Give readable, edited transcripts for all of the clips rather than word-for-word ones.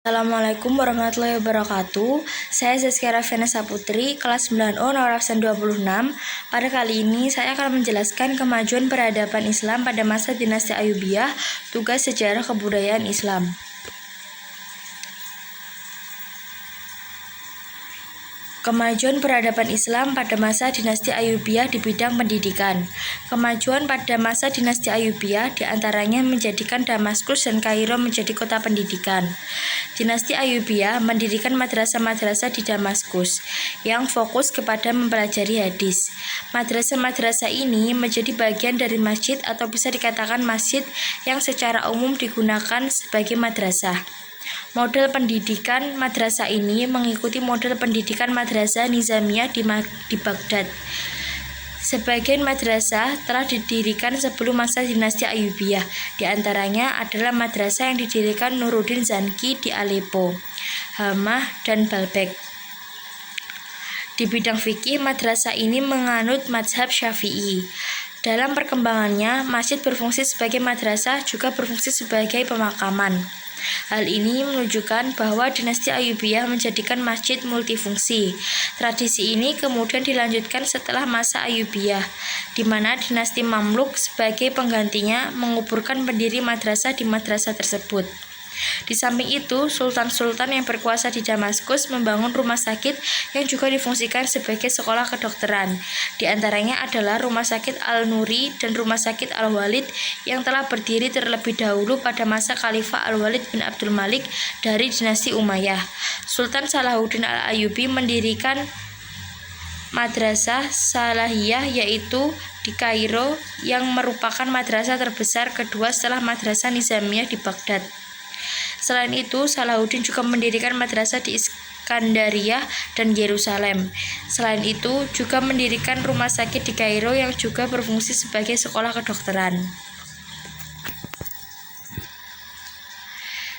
Assalamualaikum warahmatullahi wabarakatuh. Saya Zaskia Rafiana Saputri, kelas 9O nomor absen 26. Pada kali ini saya akan menjelaskan kemajuan peradaban Islam pada masa dinasti Ayyubiyah, tugas sejarah kebudayaan Islam. Kemajuan peradaban Islam pada masa dinasti Ayyubiyah di bidang pendidikan. Kemajuan pada masa dinasti Ayyubiyah diantaranya menjadikan Damaskus dan Kairo menjadi kota pendidikan. Dinasti Ayyubiyah mendirikan madrasah-madrasah di Damaskus yang fokus kepada mempelajari hadis. Madrasah-madrasah ini menjadi bagian dari masjid atau bisa dikatakan masjid yang secara umum digunakan sebagai madrasah. Model pendidikan madrasah ini mengikuti model pendidikan madrasah Nizamiyah di Baghdad. Sebagian madrasah telah didirikan sebelum masa dinasti Ayyubiyah. Di antaranya adalah madrasah yang didirikan Nuruddin Zanki di Aleppo, Hamah, dan Baalbek. Di bidang fikih, madrasah ini menganut mazhab Syafi'i. Dalam perkembangannya, masjid berfungsi sebagai madrasah juga berfungsi sebagai pemakaman. Hal ini menunjukkan bahwa dinasti Ayyubiyah menjadikan masjid multifungsi. Tradisi ini kemudian dilanjutkan setelah masa Ayyubiyah, di mana dinasti Mamluk sebagai penggantinya menguburkan pendiri madrasah di madrasah tersebut. Di samping itu, sultan-sultan yang berkuasa di Damaskus membangun rumah sakit yang juga difungsikan sebagai sekolah kedokteran. Di antaranya adalah Rumah Sakit Al-Nuri dan Rumah Sakit Al-Walid yang telah berdiri terlebih dahulu pada masa Khalifah Al-Walid bin Abdul Malik dari dinasti Umayyah. Sultan Salahuddin Al-Ayyubi mendirikan Madrasah Salahiyah yaitu di Kairo yang merupakan madrasah terbesar kedua setelah Madrasah Nizamiyah di Baghdad. Selain itu, Salahuddin juga mendirikan madrasah di Iskandariyah dan Yerusalem. Selain itu, juga mendirikan rumah sakit di Kairo yang juga berfungsi sebagai sekolah kedokteran.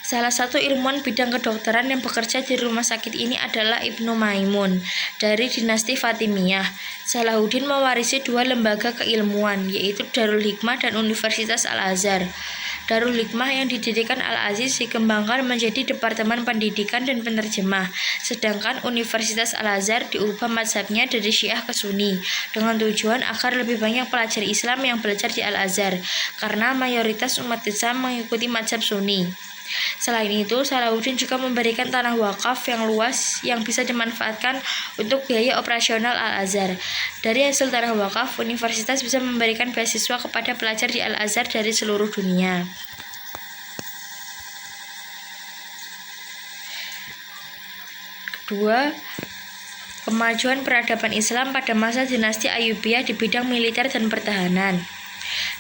Salah satu ilmuwan bidang kedokteran yang bekerja di rumah sakit ini adalah Ibnu Maimun dari dinasti Fatimiyah. Salahuddin mewarisi dua lembaga keilmuan, yaitu Darul Hikmah dan Universitas Al-Azhar. Darul Hikmah yang didirikan Al-Aziz dikembangkan menjadi Departemen Pendidikan dan Penerjemah, sedangkan Universitas Al-Azhar diubah mazhabnya dari Syiah ke Sunni, dengan tujuan agar lebih banyak pelajar Islam yang belajar di Al-Azhar, karena mayoritas umat Islam mengikuti mazhab Sunni. Selain itu, Salahuddin juga memberikan tanah wakaf yang luas yang bisa dimanfaatkan untuk biaya operasional Al-Azhar. Dari hasil tanah wakaf, universitas bisa memberikan beasiswa kepada pelajar di Al-Azhar dari seluruh dunia. Kedua, kemajuan peradaban Islam pada masa dinasti Ayyubiyah di bidang militer dan pertahanan.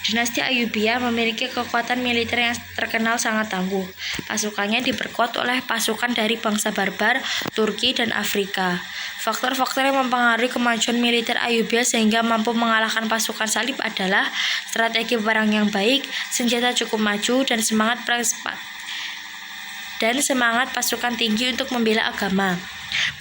Dinasti Ayyubiyah memiliki kekuatan militer yang terkenal sangat tangguh. Pasukannya diperkuat oleh pasukan dari bangsa barbar, Turki, dan Afrika. Faktor-faktor yang mempengaruhi kemajuan militer Ayyubiyah sehingga mampu mengalahkan pasukan salib adalah strategi perang yang baik, senjata cukup maju, dan semangat pasukan tinggi untuk membela agama.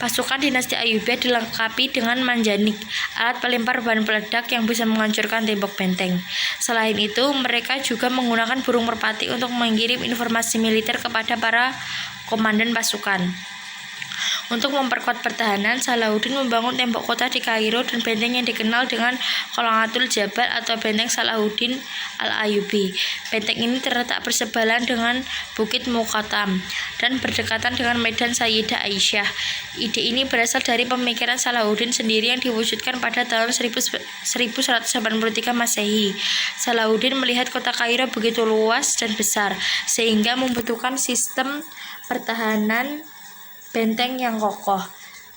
Pasukan dinasti Ayyubiyah dilengkapi dengan manjanik, alat pelempar bahan peledak yang bisa menghancurkan tembok benteng. Selain itu, mereka juga menggunakan burung merpati untuk mengirim informasi militer kepada para komandan pasukan. Untuk memperkuat pertahanan, Salahuddin membangun tembok kota di Kairo dan benteng yang dikenal dengan Qal'atul Jabal atau Benteng Salahuddin Al-Ayyubi. Benteng ini terletak berseberangan dengan Bukit Muqattam dan berdekatan dengan Medan Sayyidah Aisyah. Ide ini berasal dari pemikiran Salahuddin sendiri yang diwujudkan pada tahun 1183 Masehi. Salahuddin melihat kota Kairo begitu luas dan besar, sehingga membutuhkan sistem pertahanan benteng yang kokoh,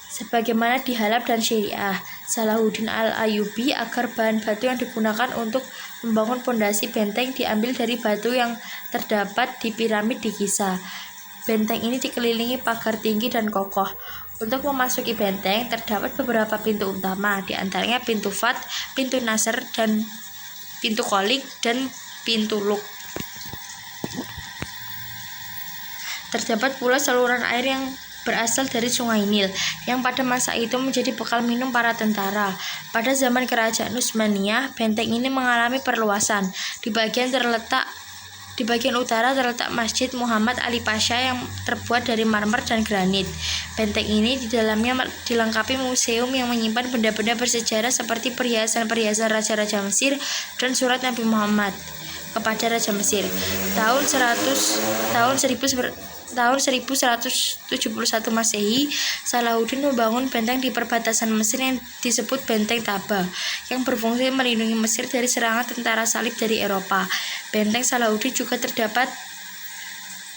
sebagaimana di Halab dan Syriah. Salahuddin Al-Ayyubi agar bahan batu yang digunakan untuk membangun pondasi benteng diambil dari batu yang terdapat di piramid di Giza. Benteng ini dikelilingi pagar tinggi dan kokoh. Untuk memasuki benteng terdapat beberapa pintu utama, di antaranya pintu Fat, pintu Nasr, dan pintu Kholik dan pintu Luk. Terdapat pula saluran air yang berasal dari Sungai Nil, yang pada masa itu menjadi bekal minum para tentara. Pada zaman kerajaan Utsmaniyah, benteng ini mengalami perluasan. Di bagian terletak Di bagian utara terletak Masjid Muhammad Ali Pasha yang terbuat dari marmer dan granit. Benteng ini di dalamnya dilengkapi museum yang menyimpan benda-benda bersejarah seperti perhiasan-perhiasan raja-raja Mesir dan surat Nabi Muhammad kepada Raja Mesir. Tahun 1171 Masehi, Salahuddin membangun benteng di perbatasan Mesir yang disebut Benteng Taba, yang berfungsi melindungi Mesir dari serangan tentara salib dari Eropa. Benteng Salahuddin juga terdapat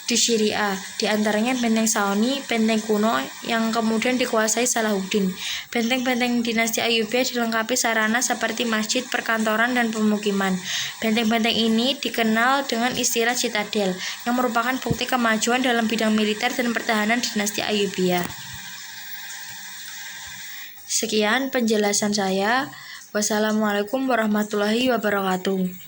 di Syria, di antaranya Benteng Saoni, benteng kuno yang kemudian dikuasai Salahuddin. Benteng-benteng dinasti Ayyubiyah dilengkapi sarana seperti masjid, perkantoran, dan pemukiman. Benteng-benteng ini dikenal dengan istilah citadel, yang merupakan bukti kemajuan dalam bidang militer dan pertahanan dinasti Ayyubiyah. Sekian penjelasan saya. Wassalamualaikum warahmatullahi wabarakatuh.